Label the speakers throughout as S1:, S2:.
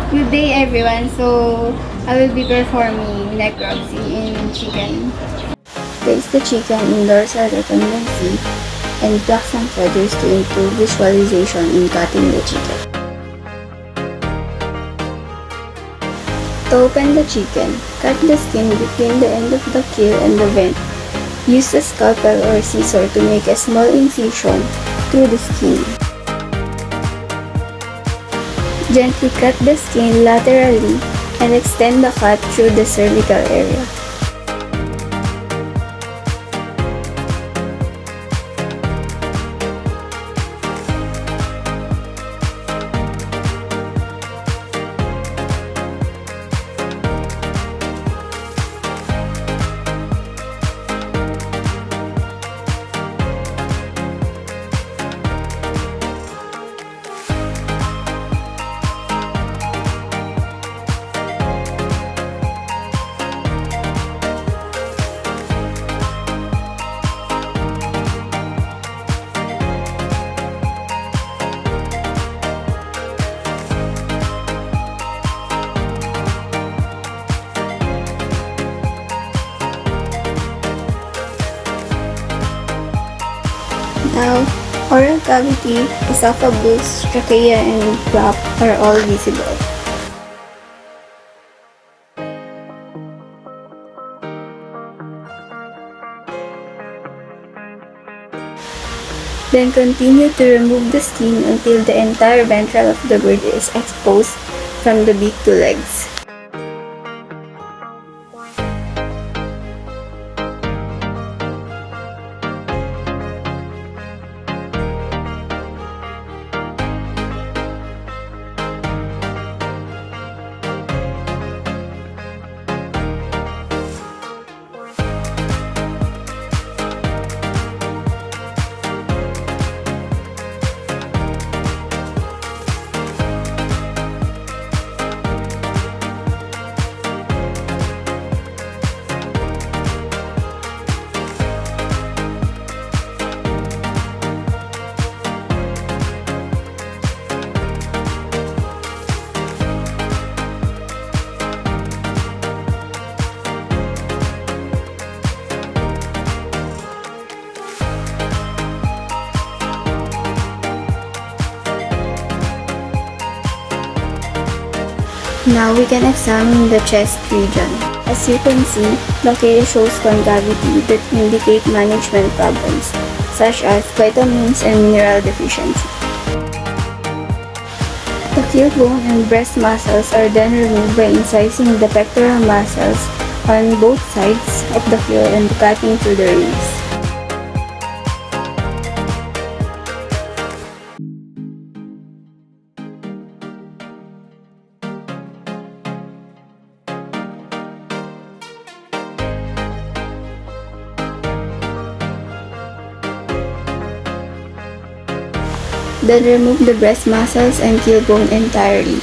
S1: Good day everyone. So I will be performing necropsy in chicken. Place the chicken in dorsal tendency and pluck some feathers to improve visualization in cutting the chicken. To open the chicken, cut the skin between the end of the keel and the vent. Use a scalpel or scissor to make a small incision through the skin. Gently cut the skin laterally and extend the cut through the cervical area. Now, oral cavity, esophagus, trachea, and flap are all visible. Then continue to remove the skin until the entire ventral of the bird is exposed from the beak to legs. Now we can examine the chest region. As you can see, the tail shows concavity that indicate management problems, such as vitamins and mineral deficiency. The keel bone and breast muscles are then removed by incising the pectoral muscles on both sides of the keel and cutting through the ribs. Then remove the breast muscles and keel bone entirely.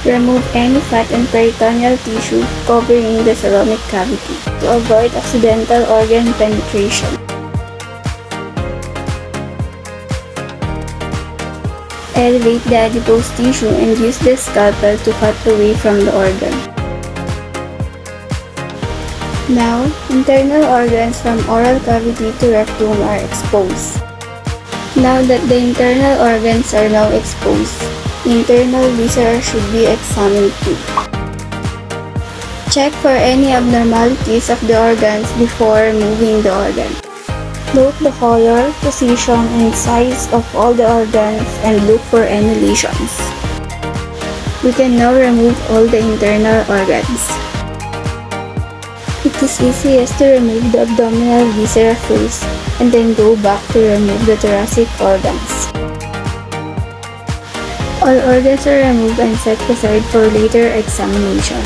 S1: Remove any fat and peritoneal tissue covering the costomic cavity to avoid accidental organ penetration. Elevate the adipose tissue and use the scalpel to cut away from the organ. Now, internal organs from oral cavity to rectum are exposed. Now that the internal organs are now exposed, internal viscera should be examined too. Check for any abnormalities of the organs before removing the organ. Note the color, position, and size of all the organs and look for any lesions. We can now remove all the internal organs. It is easiest to remove the abdominal viscera first and then go back to remove the thoracic organs. All organs are removed and set aside for later examination.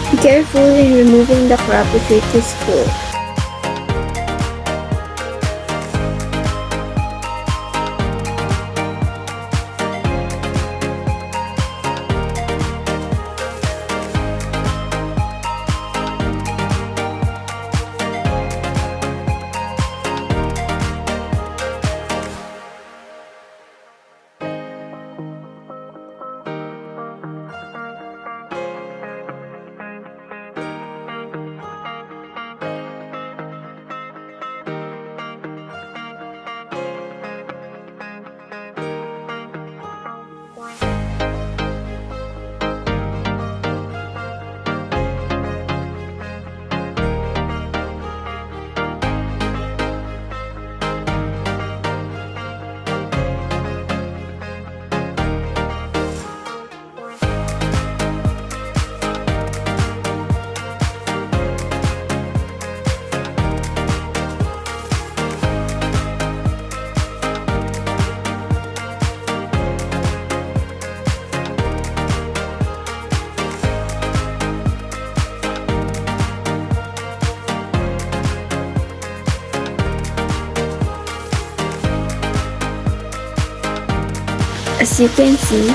S1: Be careful in removing the crop if it is full. As you can see,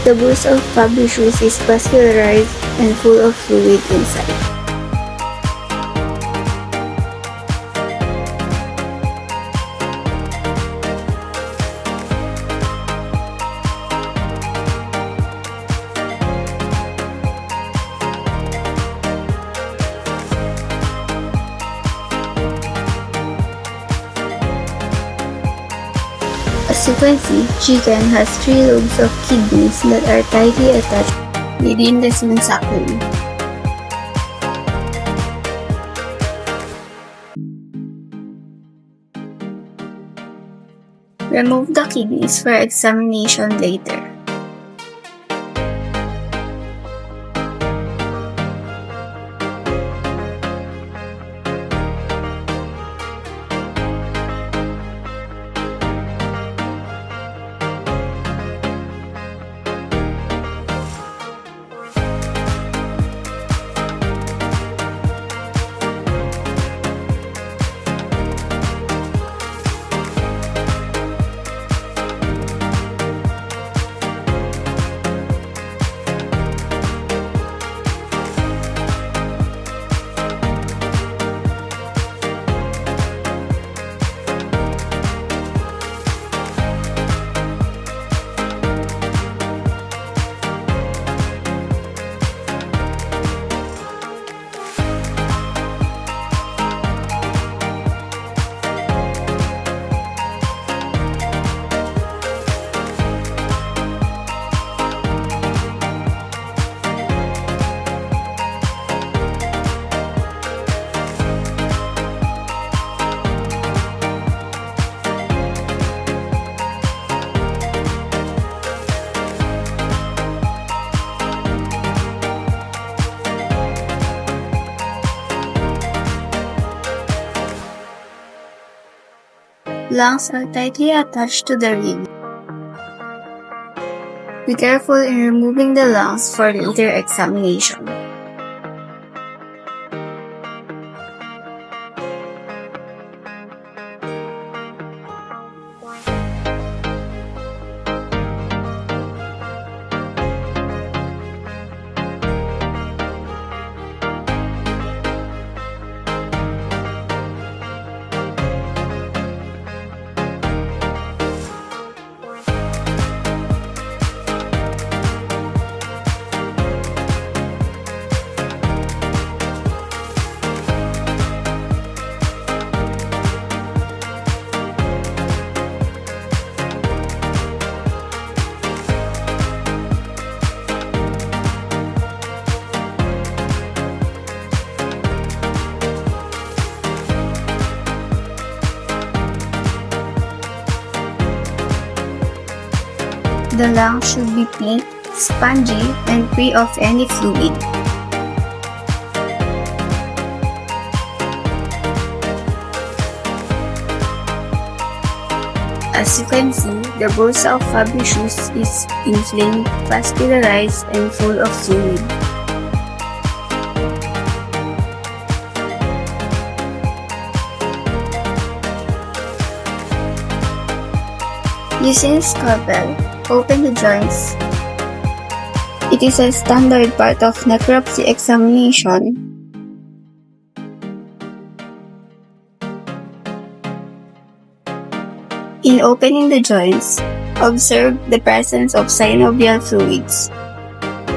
S1: the bursa of Fabricius is vascularized and full of fluid inside. As you can see, chicken has 3 lobes of kidneys that are tightly attached within the smooth sacrum. Remove the kidneys for examination later. Lungs are tightly attached to the rib. Be careful in removing the lungs for later examination. The lungs should be pink, spongy, and free of any fluid. As you can see, the bursa of Fabricius is inflamed, vascularized, and full of fluid. Using scalpel, open the joints. It is a standard part of necropsy examination. In opening the joints, observe the presence of synovial fluids.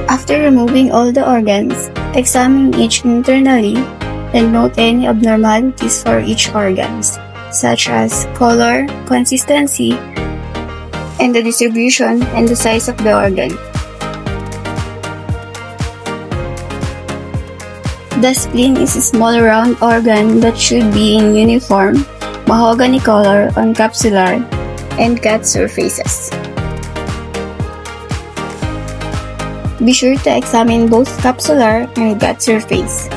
S1: After removing all the organs, examine each internally and note any abnormalities for each organ, such as color, consistency, and the distribution and the size of the organ. The spleen is a small round organ that should be in uniform, mahogany color on capsular and gut surfaces. Be sure to examine both capsular and gut surface.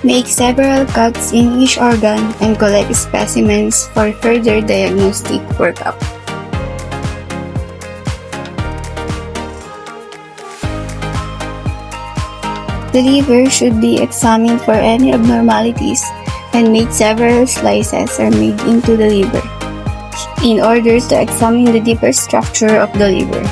S1: Make several cuts in each organ and collect specimens for further diagnostic workup. The liver should be examined for any abnormalities and make several slices are made into the liver in order to examine the deeper structure of the liver.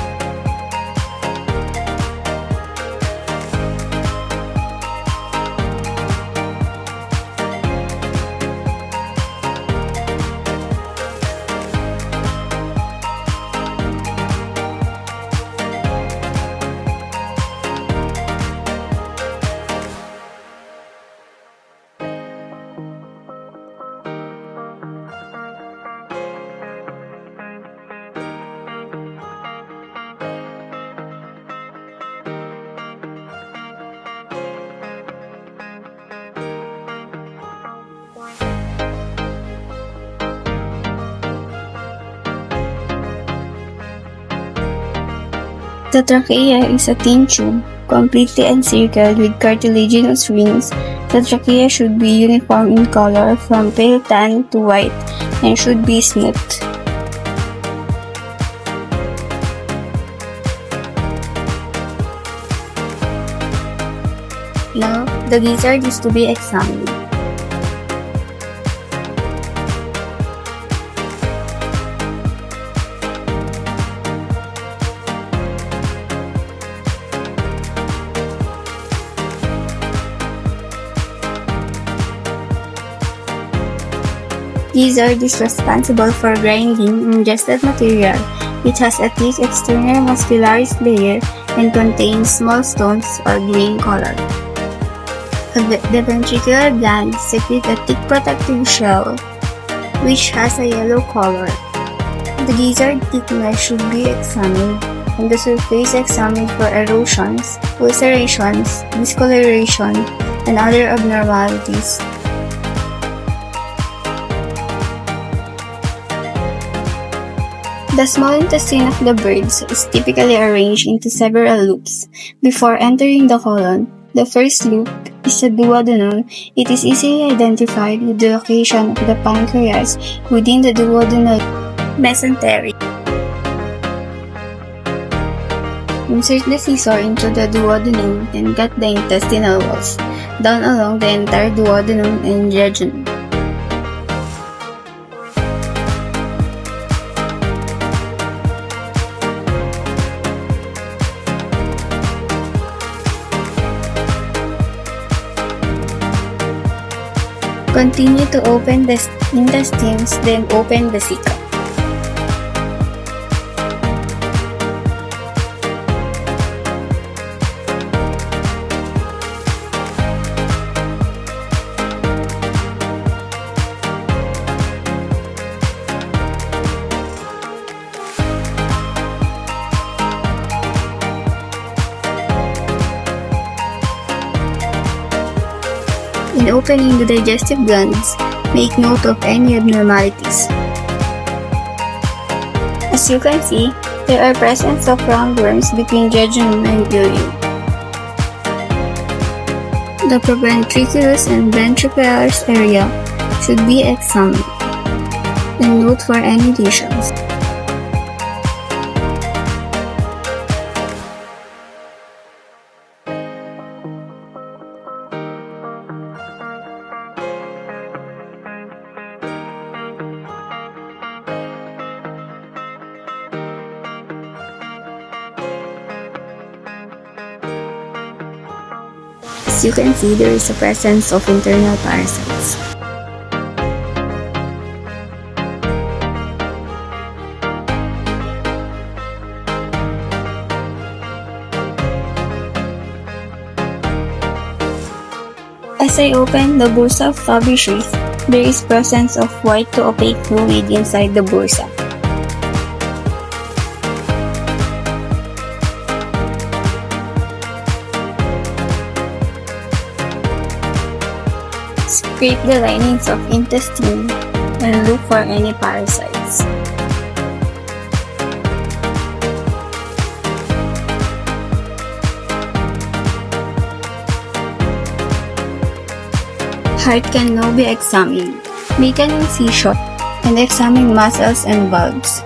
S1: The trachea is a thin tube, completely encircled with cartilaginous rings. The trachea should be uniform in color from pale tan to white and should be smooth. Now, the gizzard is to be examined. Gizzard is responsible for grinding ingested material. It has a thick external muscularis layer and contains small stones or green color. The ventricular gland secretes a thick protective shell, which has a yellow color. The gizzard thickness should be examined, and the surface examined for erosions, ulcerations, discoloration, and other abnormalities. The small intestine of the birds is typically arranged into several loops. Before entering the colon, the first loop is the duodenum. It is easily identified with the location of the pancreas within the duodenal mesentery. Insert the scissor into the duodenum and cut the intestinal walls down along the entire duodenum and jejunum. Continue to open the intestines, then open the cecum. In opening the digestive glands, make note of any abnormalities. As you can see, there are presence of roundworms between jejunum and ileum. The proventriculus and ventricularis area should be examined, and note for any lesions. As you can see, there is a presence of internal parasites. As I open the bursa of Fabry sheath, there is presence of white to opaque fluid inside the bursa. Scrape the linings of intestine and look for any parasites. Heart can now be examined. Make an incision and examine muscles and valves.